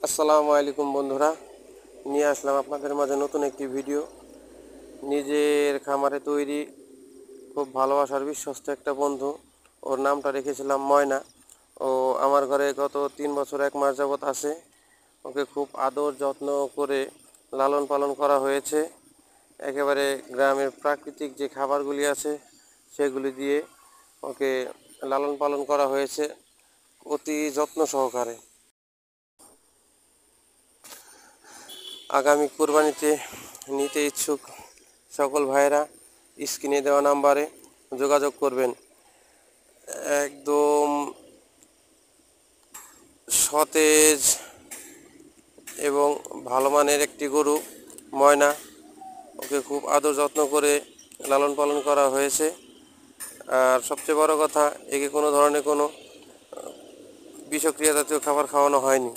আসসালামু আলাইকুম বন্ধুরা, নিয়ে আসলাম আপনাদের মাঝে নতুন একটি ভিডিও। নিজের খামারে তৈরি খুব ভালোবাসার বিশ্বস্ত একটা বন্ধু, ওর নামটা রেখেছিলাম ময়না। ও আমার ঘরে গত 3 বছর 1 মাস যাবৎ আছে। ওকে খুব আদর যত্ন করে লালন পালন করা হয়েছে। একেবারে গ্রামের প্রাকৃতিক যে খাবারগুলি আছে সেগুলি দিয়ে ওকে লালন পালন করা হয়েছে অতি যত্ন সহকারে। আগামী কুরবানিতে নিতে ইচ্ছুক সকল ভাইয়েরা স্ক্রিনে দেওয়া নাম্বারে যোগাযোগ করবেন। একদম সতেজ এবং ভালো মানের একটি গরু ময়না। ওকে খুব আদর যত্ন করে লালন পালন করা হয়েছে। আর সবচেয়ে বড় কথা, একে কোনো ধরনের কোনো বিষক্রিয়া জাতীয় খাবার খাওয়ানো হয়নি।